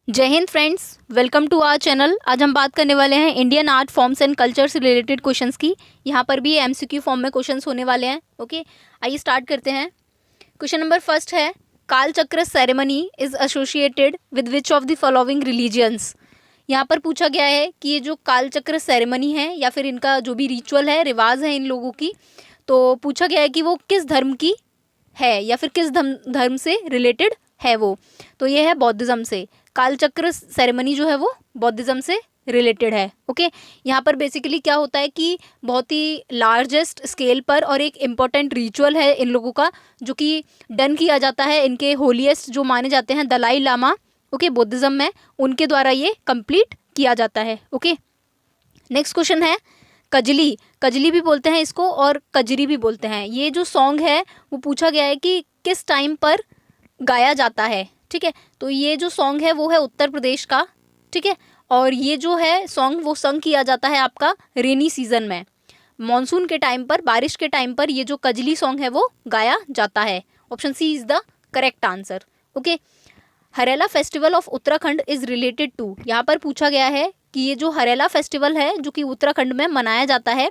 जय हिंद friends, welcome to our channel. आज हम बात करने वाले हैं Indian art forms and culture से रिलेटेड क्वेश्चंस की। यहाँ पर भी एमसीक्यू फॉर्म में क्वेश्चंस होने वाले हैं। ओके, आइए स्टार्ट करते हैं। क्वेश्चन नंबर फर्स्ट है, Kalachakra ceremony is associated with which of the following religions. यहाँ पर पूछा गया है कि ये जो कालचक्र सेरेमनी है या फिर इनका जो भी रिचुअल है, रिवाज है इन लोगों की, तो पूछा गया है कि वो किस धर्म की है या फिर किस धर्म से रिलेटेड है वो। तो ये है बौद्धिज्म से। कालचक्र सेरेमनी जो है वो बौद्धिज्म से रिलेटेड है। ओके, यहाँ पर बेसिकली क्या होता है कि बहुत ही लार्जेस्ट स्केल पर और एक इम्पॉर्टेंट रिचुअल है इन लोगों का, जो कि डन किया जाता है इनके होलीएस्ट जो माने जाते हैं दलाई लामा, ओके, बुद्धिज्म में, उनके द्वारा ये कंप्लीट किया जाता है। ओके, नेक्स्ट क्वेश्चन है, कजली। कजली भी बोलते हैं इसको और कजरी भी बोलते हैं। ये जो सॉन्ग है वो पूछा गया है कि किस टाइम पर गाया जाता है। ठीक है, तो ये जो सॉन्ग है वो है उत्तर प्रदेश का। ठीक है, और ये जो है सॉन्ग वो संग किया जाता है आपका रेनी सीजन में, मॉनसून के टाइम पर, बारिश के टाइम पर ये जो कजली सॉन्ग है वो गाया जाता है। Option C is the correct answer. Okay, Harela festival of Uttarakhand is related to. यहाँ पर पूछा गया है कि ये जो हरेला फेस्टिवल है जो कि उत्तराखंड में मनाया जाता है,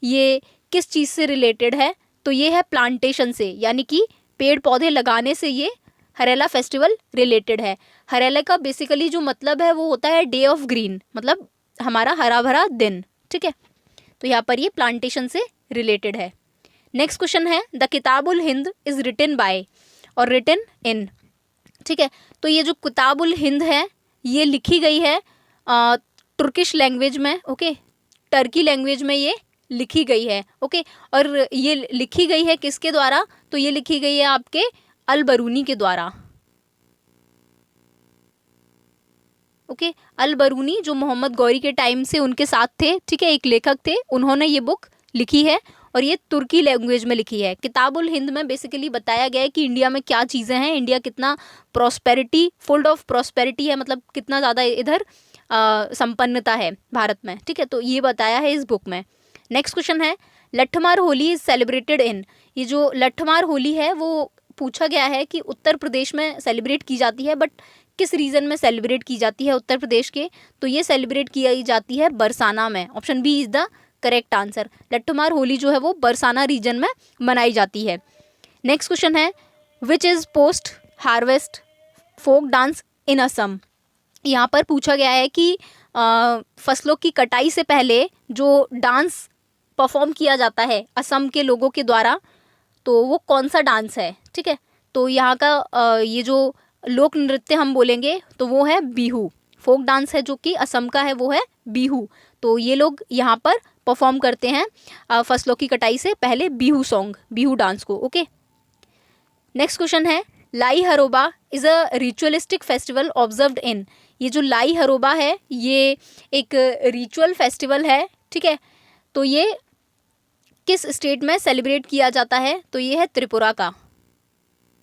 ये किस चीज़ से रिलेटेड है। तो ये है प्लांटेशन से, यानी कि पेड़ पौधे लगाने से ये हरेला फेस्टिवल रिलेटेड है। हरेला का बेसिकली जो मतलब है वो होता है डे ऑफ ग्रीन, मतलब हमारा हरा भरा दिन। ठीक है, तो यहाँ पर ये प्लांटेशन से रिलेटेड है। नेक्स्ट क्वेश्चन है, the Kitabul Hind is written by और रिटन इन। ठीक है, तो ये जो किताबुल हिंद है ये लिखी गई है तुर्किश लैंग्वेज में। ओके, टर्की लैंग्वेज में ये लिखी गई है। ओके, और ये लिखी गई है किसके द्वारा? तो ये लिखी गई है आपके अल बरूनी के द्वारा। ओके, अल बरूनी जो मोहम्मद गौरी के टाइम से उनके साथ थे, ठीक है, एक लेखक थे, उन्होंने ये बुक लिखी है और ये तुर्की लैंग्वेज में लिखी है। किताबुल हिंद में बेसिकली बताया गया है कि इंडिया में क्या चीज़ें हैं, इंडिया कितना प्रॉस्पेरिटी, फुल ऑफ प्रॉस्पेरिटी है, मतलब कितना ज़्यादा इधर संपन्नता है भारत में। ठीक है, तो ये बताया है इस बुक में। नेक्स्ट क्वेश्चन है, Lathmar Holi is celebrated in. ये जो लठमार होली है वो पूछा गया है कि उत्तर प्रदेश में सेलिब्रेट की जाती है, बट किस रीजन में सेलिब्रेट की जाती है उत्तर प्रदेश के? तो ये सेलिब्रेट की जाती है बरसाना में। Option B is the correct answer. Lathmar Holi जो है वो बरसाना रीजन में मनाई जाती है। नेक्स्ट क्वेश्चन है, which is post harvest folk dance in Assam. यहाँ पर पूछा गया है कि फसलों की कटाई से पहले जो डांस परफॉर्म किया जाता है असम के लोगों के द्वारा, तो वो कौन सा डांस है? ठीक है, तो यहाँ का ये जो लोक नृत्य हम बोलेंगे तो वो है बिहू। फोक डांस है जो कि असम का है वो है बिहू। तो ये लोग यहाँ पर परफॉर्म करते हैं फसलों की कटाई से पहले बिहू सॉन्ग, बिहू डांस को। ओके, नेक्स्ट क्वेश्चन है, लाई हरोबा is a ritualistic festival observed in. ये जो लाई हरोबा है ये एक रिचुअल फेस्टिवल है। ठीक है, तो ये किस स्टेट में सेलिब्रेट किया जाता है? तो ये है त्रिपुरा का।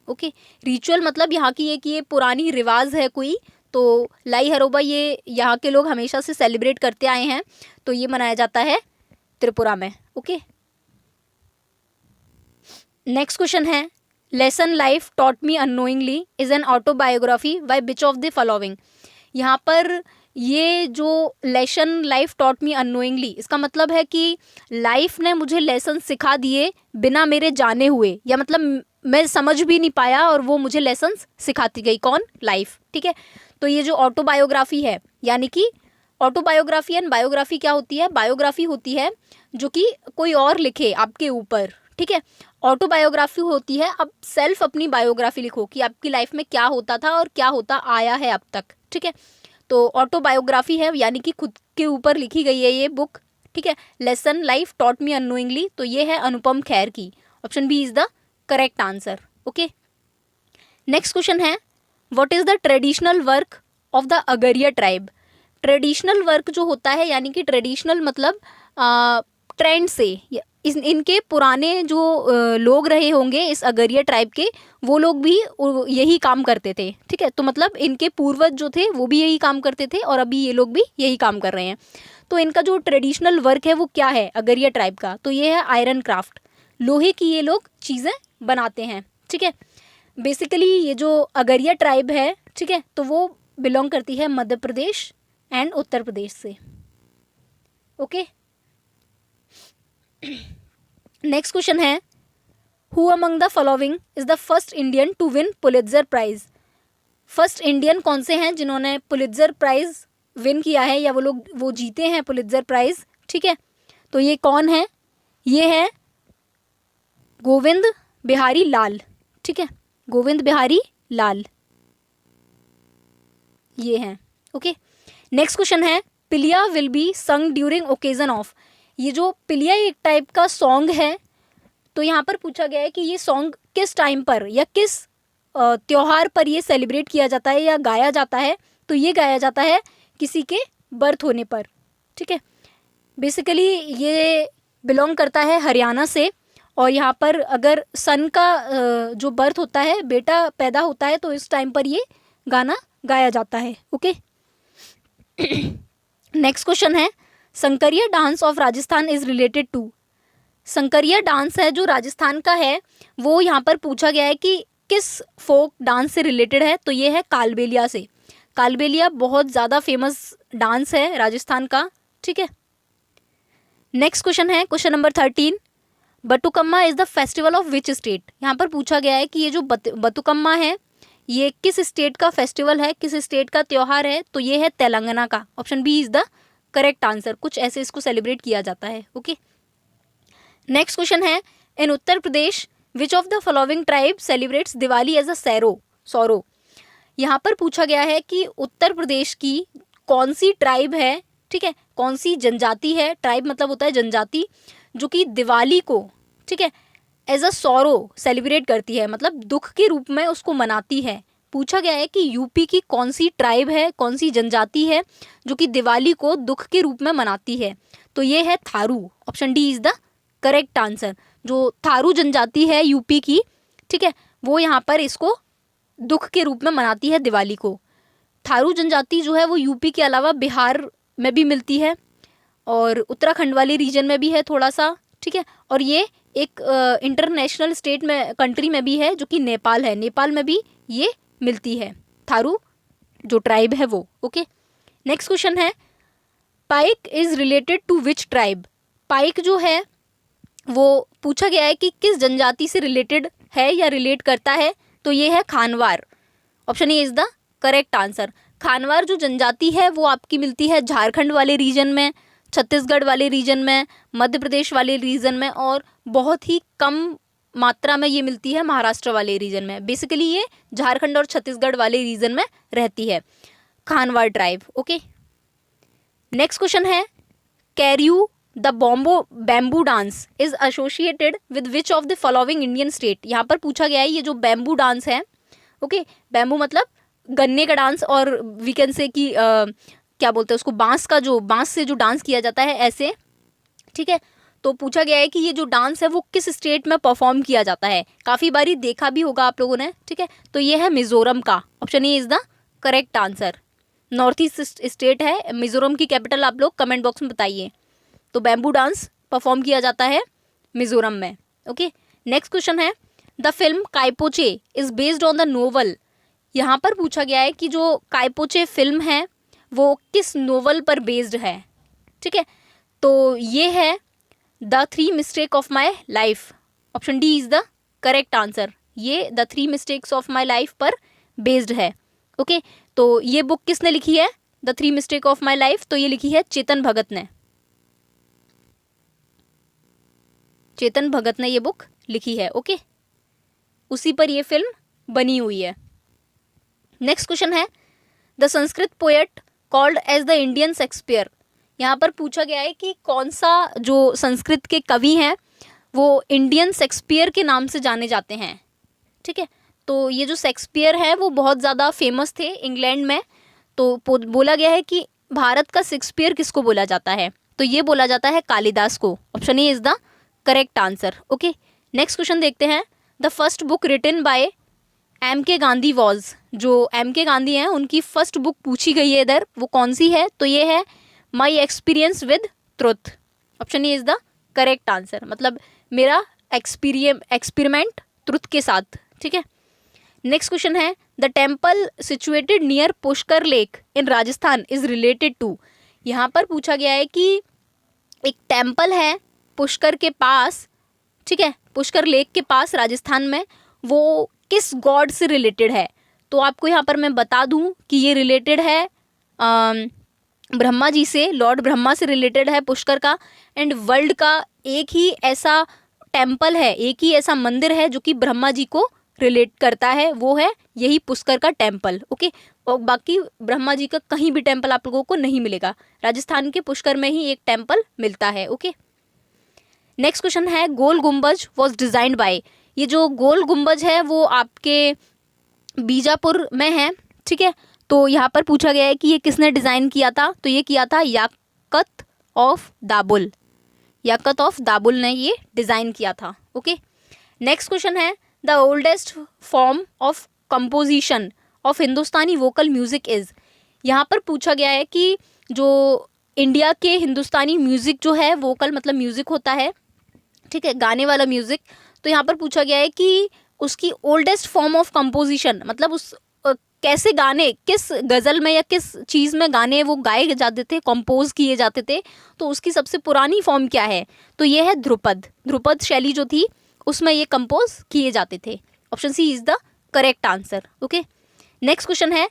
ओके, रिचुअल मतलब यहाँ की ये पुरानी रिवाज है कोई, तो लाई हरोबा ये यहाँ के लोग हमेशा से सेलिब्रेट करते आए हैं, तो ये मनाया जाता है त्रिपुरा में। ओके, नेक्स्ट क्वेश्चन है, lesson life taught me unknowingly is an autobiography by which of the following. यहाँ पर ये जो lesson life taught me unknowingly, इसका मतलब है कि लाइफ ने मुझे लेसन सिखा दिए बिना मेरे जाने हुए, या मतलब मैं समझ भी नहीं पाया और वो मुझे लेसन्स सिखाती गई। कौन? लाइफ। ठीक है, तो ये जो ऑटोबायोग्राफी है, यानी कि ऑटोबायोग्राफी एंड बायोग्राफी क्या होती है? बायोग्राफी होती है जो कि कोई और लिखे आपके ऊपर। ठीक है, ऑटोबायोग्राफी होती है अब सेल्फ अपनी बायोग्राफी लिखो कि आपकी लाइफ में क्या होता था और क्या होता आया है अब तक। ठीक है, तो ऑटोबायोग्राफी है यानी कि खुद के ऊपर लिखी गई है ये बुक। ठीक है, lesson life taught me unknowingly, तो ये है अनुपम खेर की। Option B is the correct answer. Okay, next question है, what is the traditional work of the Agaria tribe. Traditional work जो होता है, यानी कि ट्रेडिशनल मतलब ट्रेंड से, इनके पुराने जो लोग रहे होंगे इस अगरिया ट्राइब के, वो लोग भी यही काम करते थे। ठीक है, तो मतलब इनके पूर्वज जो थे वो भी यही काम करते थे और अभी ये लोग भी यही काम कर रहे हैं। तो इनका जो ट्रेडिशनल वर्क है वो क्या है अगरिया ट्राइब का? तो ये है आयरन क्राफ्ट, लोहे की ये लोग चीज़ें बनाते हैं। ठीक है, बेसिकली ये जो अगरिया ट्राइब है, ठीक है, तो वो बिलोंग करती है मध्य प्रदेश एंड उत्तर प्रदेश से। ओके, नेक्स्ट क्वेश्चन है, who among the following is the first Indian to win Pulitzer prize. First Indian कौन से हैं जिन्होंने पुलित्जर प्राइज विन किया है, या वो जीते हैं पुलित्जर प्राइज। ठीक है, तो ये कौन है, ये है गोविंद बिहारी लाल। ठीक है, गोविंद बिहारी लाल ये हैं। ओके, नेक्स्ट क्वेश्चन है, पिलिया विल बी संग ड्यूरिंग ओकेजन ऑफ। ये जो पिलिया एक टाइप का सॉन्ग है, तो यहाँ पर पूछा गया है कि ये सॉन्ग किस टाइम पर या किस त्योहार पर ये सेलिब्रेट किया जाता है या गाया जाता है। तो ये गाया जाता है किसी के बर्थ होने पर। ठीक है, बेसिकली ये बिलोंग करता है हरियाणा से, और यहाँ पर अगर सन का जो बर्थ होता है, बेटा पैदा होता है, तो इस टाइम पर ये गाना गाया जाता है। ओके, नेक्स्ट क्वेश्चन है, Sankariya dance of Rajasthan is related to. Sankariya dance है जो राजस्थान का है, वो यहाँ पर पूछा गया है कि किस फोक डांस से रिलेटेड है। तो ये है कालबेलिया से। कालबेलिया बहुत ज़्यादा फेमस डांस है राजस्थान का। ठीक है, नेक्स्ट क्वेश्चन है, question number 13, Bathukamma is the festival of which state. यहाँ पर पूछा गया है कि ये जो बतुकम्मा है ये किस स्टेट का फेस्टिवल है, किस स्टेट का त्योहार है। तो ये है तेलंगाना का। Option B is the correct answer. कुछ ऐसे इसको सेलिब्रेट किया जाता है। ओके, नेक्स्ट क्वेश्चन है, in Uttar Pradesh which of the following tribe celebrates Diwali as a sorrow. यहाँ पर पूछा गया है कि उत्तर प्रदेश की कौन सी ट्राइब है, ठीक है, कौन सी जनजाति है, ट्राइब मतलब होता है जनजाति, जो कि दिवाली को, ठीक है, एज अ सौरो सेलिब्रेट करती है, मतलब दुख के रूप में उसको मनाती है। पूछा गया है कि यूपी की कौन सी ट्राइब है, कौन सी जनजाति है जो कि दिवाली को दुख के रूप में मनाती है। तो ये है Tharu. Option D is the correct answer. जो थारू जनजाति है यूपी की, ठीक है, वो यहाँ पर इसको दुख के रूप में मनाती है दिवाली को। थारू जनजाति जो है वो यूपी के अलावा बिहार में भी मिलती है और उत्तराखंड वाले रीजन में भी है थोड़ा सा। ठीक है, और ये एक इंटरनेशनल स्टेट में, कंट्री में भी है जो कि नेपाल है। नेपाल में भी ये मिलती है, थारू जो ट्राइब है वो। ओके, नेक्स्ट क्वेश्चन है, Paik is related to which tribe. Paik जो है वो पूछा गया है कि किस जनजाति से रिलेटेड है या रिलेट करता है। तो ये है Khanwar. Option A is the correct answer. Khanwar जो जनजाति है वो आपकी मिलती है झारखंड वाले रीजन में, छत्तीसगढ़ वाले रीजन में, मध्य प्रदेश वाले रीजन में, और बहुत ही कम मात्रा में ये मिलती है महाराष्ट्र वाले रीजन में। बेसिकली ये झारखंड और छत्तीसगढ़ वाले रीजन में रहती है Khanwar tribe. Okay, next question है, Cheraw the bamboo dance is associated with which of the following Indian state. यहाँ पर पूछा गया है ये जो बैम्बू डांस है, ओके, बैम्बू मतलब गन्ने का डांस, और वी कैन से कि क्या बोलते हैं उसको, बांस से जो डांस किया जाता है ऐसे। ठीक है, तो पूछा गया है कि ये जो डांस है वो किस स्टेट में परफॉर्म किया जाता है। काफ़ी बारी देखा भी होगा आप लोगों ने। ठीक है, तो ये है मिजोरम का। Option A is the correct answer. North east state है, मिजोरम की कैपिटल आप लोग कमेंट बॉक्स में बताइए। तो बैम्बू डांस परफॉर्म किया जाता है मिजोरम में। ओके, नेक्स्ट क्वेश्चन है, the film Kai Po Che is based on the novel. यहाँ पर पूछा गया है कि जो काइपोचे फिल्म है वो किस नोवेल पर बेस्ड है। ठीक है, तो ये है the 3 mistake of my life. Option D is the correct answer. ये the 3 mistakes of my life पर बेस्ड है। ओके, तो ये बुक किसने लिखी है, the 3 mistake of my life? तो ये लिखी है चेतन भगत ने। चेतन भगत ने ये बुक लिखी है। ओके, उसी पर ये फिल्म बनी हुई है। नेक्स्ट क्वेश्चन है, the Sanskrit poet called as the Indian Shakespeare. यहाँ पर पूछा गया है कि कौन सा जो संस्कृत के कवि हैं वो इंडियन शेक्सपियर के नाम से जाने जाते हैं। ठीक है, तो ये जो शेक्सपियर है वो बहुत ज़्यादा फेमस थे इंग्लैंड में। तो बोला गया है कि भारत का शेक्सपियर किसको बोला जाता है, तो ये बोला जाता है कालिदास को। Option A is the correct answer. Okay, next question देखते हैं, the first book written by M.K. Gandhi was. जो M.K. गांधी हैं उनकी फर्स्ट बुक पूछी गई है इधर, वो कौन सी है? तो ये है my experience with truth. Option A is the correct answer, मतलब मेरा एक्सपेरिमेंट ट्रुथ के साथ। ठीक है, नेक्स्ट क्वेश्चन है, the temple situated near Pushkar lake in Rajasthan is related to. यहाँ पर पूछा गया है कि एक टेम्पल है पुष्कर के पास, ठीक है, पुष्कर लेक के पास राजस्थान में, वो किस गॉड से रिलेटेड है। तो आपको यहाँ पर मैं बता दूँ कि ये रिलेटेड है ब्रह्मा जी से, लॉर्ड ब्रह्मा से रिलेटेड है पुष्कर का। एंड वर्ल्ड का एक ही ऐसा टेम्पल है, एक ही ऐसा मंदिर है जो कि ब्रह्मा जी को रिलेट करता है, वो है यही पुष्कर का टेम्पल। ओके, और बाकी ब्रह्मा जी का कहीं भी टेम्पल आप लोगों को नहीं मिलेगा, राजस्थान के पुष्कर में ही एक टेम्पल मिलता है। ओके, नेक्स्ट क्वेश्चन है गोल गुम्बज वॉज डिजाइंड बाय। ये जो गोल गुम्बज है वो आपके बीजापुर में है, ठीक है। तो यहाँ पर पूछा गया है कि ये किसने डिज़ाइन किया था, तो ये किया था याकत ऑफ दाबुल। याकत ऑफ दाबुल ने ये डिज़ाइन किया था। ओके, नेक्स्ट क्वेश्चन है the oldest form of composition of Hindustani vocal music is. यहाँ पर पूछा गया है कि जो इंडिया के हिंदुस्तानी म्यूज़िक जो है, वोकल मतलब म्यूज़िक होता है, ठीक है, गाने वाला म्यूज़िक। तो यहाँ पर पूछा गया है कि उसकी ओल्डेस्ट फॉर्म ऑफ कंपोजिशन मतलब उस कैसे गाने, किस गज़ल में या किस चीज़ में गाने वो गाए जाते थे, कंपोज किए जाते थे, तो उसकी सबसे पुरानी फॉर्म क्या है, तो ये है ध्रुपद। ध्रुपद शैली जो थी उसमें ये कंपोज किए जाते थे। Option C is the correct answer. Okay, next question है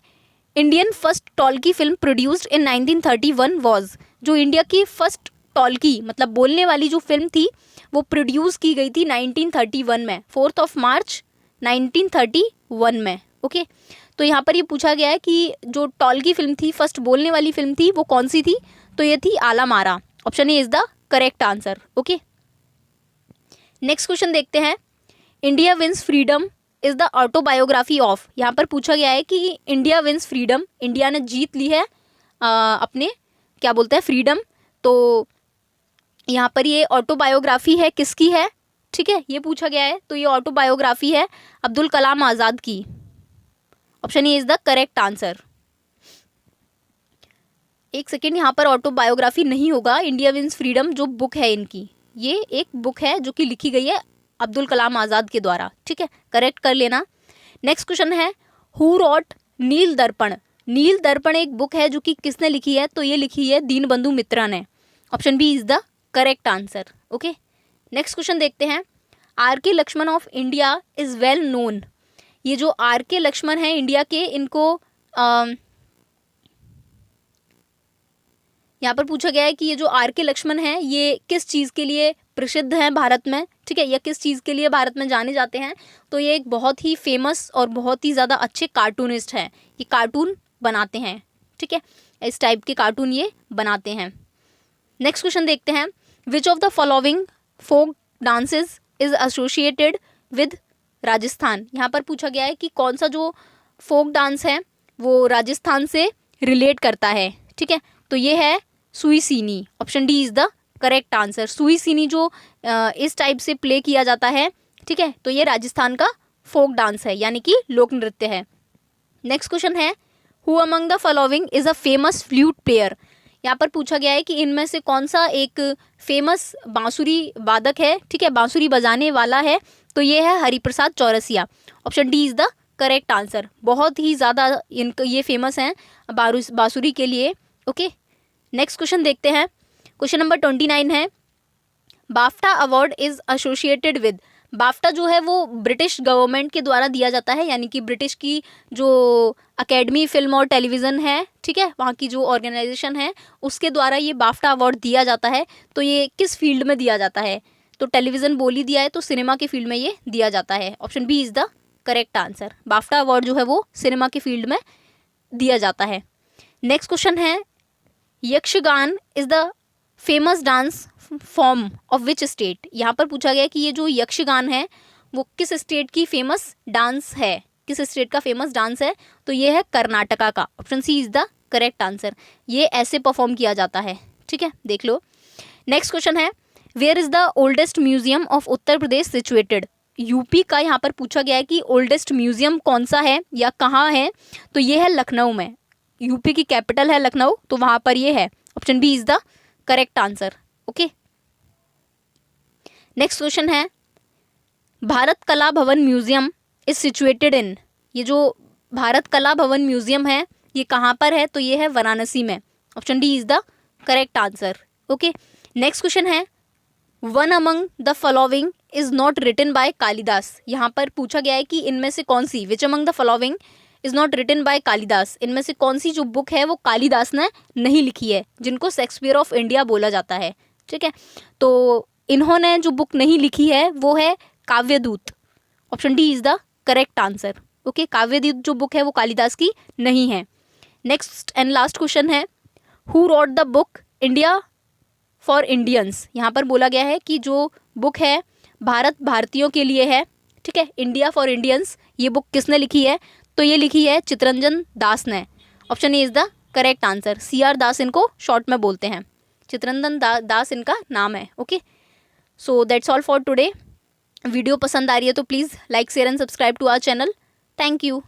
Indian first talkie film produced in 1931 was. जो इंडिया की फर्स्ट टॉल्की मतलब बोलने वाली जो फिल्म थी वो प्रोड्यूस की गई थी 1931 में, 4 मार्च 1931 में। ओके, तो यहाँ पर ये पूछा गया है कि जो टॉल्की फिल्म थी, फर्स्ट बोलने वाली फिल्म थी, वो कौन सी थी, तो ये थी आला मारा। Option A is the correct answer. Okay, next question देखते हैं India wins freedom is the autobiography of. यहाँ पर पूछा गया है कि इंडिया विंस फ्रीडम, इंडिया ने जीत ली है अपने क्या बोलते हैं फ्रीडम, तो यहाँ पर ये ऑटोबायोग्राफी है किसकी है, ठीक है, ये पूछा गया है। तो ये ऑटोबायोग्राफी है अब्दुल कलाम आज़ाद की। Option A is the correct answer. एक सेकेंड, यहाँ पर ऑटोबायोग्राफी नहीं होगा, इंडिया विंस फ्रीडम जो बुक है इनकी, ये एक बुक है जो कि लिखी गई है अब्दुल कलाम आज़ाद के द्वारा, ठीक है, करेक्ट कर लेना। नेक्स्ट क्वेश्चन है हु रॉट नील दर्पण। नील दर्पण एक बुक है जो कि किसने लिखी है, तो ये लिखी है दीनबंधु मित्रा ने। Option B is the correct answer. Okay, next question देखते हैं R K Laxman of India is well known. ये जो आर के लक्ष्मण हैं इंडिया के, इनको यहाँ पर पूछा गया है कि ये जो आर के लक्ष्मण हैं ये किस चीज़ के लिए प्रसिद्ध हैं भारत में, ठीक है, या किस चीज़ के लिए भारत में जाने जाते हैं। तो ये एक बहुत ही फेमस और बहुत ही ज़्यादा अच्छे कार्टूनिस्ट हैं, ये कार्टून बनाते हैं, ठीक है, इस टाइप के कार्टून ये बनाते हैं। नेक्स्ट क्वेश्चन देखते हैं which of the following folk dances is associated with Rajasthan. यहाँ पर पूछा गया है कि कौन सा जो फोक डांस है वो राजस्थान से रिलेट करता है, ठीक है, तो ये है सुई सीनी। Option D is the correct answer. सुई सीनी जो इस टाइप से प्ले किया जाता है, ठीक है, तो ये राजस्थान का फोक डांस है यानी कि लोक नृत्य है। नेक्स्ट क्वेश्चन है who among the following is a famous flute player. यहाँ पर पूछा गया है कि इनमें से कौन सा एक फेमस बांसुरी वादक है, ठीक है, बांसुरी बजाने वाला है, तो ये है Hariprasad Chaurasia. Option D is the correct answer. बहुत ही ज़्यादा इनका ये फेमस हैं बांसुरी के लिए। ओके, नेक्स्ट क्वेश्चन देखते हैं क्वेश्चन नंबर 29 है BAFTA award is associated with. BAFTA जो है वो ब्रिटिश गवर्नमेंट के द्वारा दिया जाता है, यानी कि ब्रिटिश की जो अकेडमी फिल्म और टेलीविज़न है, ठीक है, वहाँ की जो ऑर्गेनाइजेशन है उसके द्वारा ये बाफ्टा अवार्ड दिया जाता है। तो ये किस फील्ड में दिया जाता है, तो टेलीविज़न बोली दिया है, तो सिनेमा के फील्ड में ये दिया जाता है। Option B is the correct answer. BAFTA award जो है वो सिनेमा के फील्ड में दिया जाता है। नेक्स्ट क्वेश्चन है Yakshagana is the famous dance form of which state. यहाँ पर पूछा गया कि ये जो यक्षगान है वो किस स्टेट की फेमस डांस है, किस स्टेट का फेमस डांस है, तो ये है कर्नाटका का। Option C is the correct answer. ये ऐसे परफॉर्म किया जाता है, ठीक है, देख लो। नेक्स्ट क्वेश्चन है where is the oldest museum of Uttar Pradesh situated. UP का यहाँ पर पूछा गया है कि ओल्डेस्ट म्यूजियम कौन सा है या कहाँ है, तो ये है लखनऊ में। यूपी की कैपिटल है लखनऊ, तो वहाँ पर ये है। Option B is the correct answer. Okay, next question है भारत कला भवन म्यूजियम इज सिचुएटेड इन। ये जो भारत कला भवन म्यूजियम है, ये कहाँ पर है? तो ये है वाराणसी में। Option D is the correct answer. Okay, next question है, one among the following is not written by Kalidas. यहाँ पर पूछा गया है कि इनमें से कौन सी, which among the following is not written by Kalidas, इनमें से कौन सी जो बुक है वो कालिदास ने नहीं लिखी है, जिनको शेक्सपियर ऑफ इंडिया बोला जाता है। ठीक है, तो इन्होंने जो बुक नहीं लिखी है वो है Kavyadoot. Option D is the correct answer. Okay, Kavyadoot जो बुक है वो कालिदास की नहीं है। नेक्स्ट एंड लास्ट क्वेश्चन है, who wrote the book India for Indians. यहाँ पर बोला गया है कि जो बुक है भारत भारतीयों के लिए है, ठीक है, इंडिया फॉर इंडियंस, ये बुक किसने लिखी है? तो ये लिखी है चितरंजन दास ने। Option A is the correct answer. CR दास इनको शॉर्ट में बोलते हैं, चितरंजन दास इनका नाम है। Okay, so that's all for today. Video पसंद आ रही है तो please like share and subscribe to our channel. Thank you.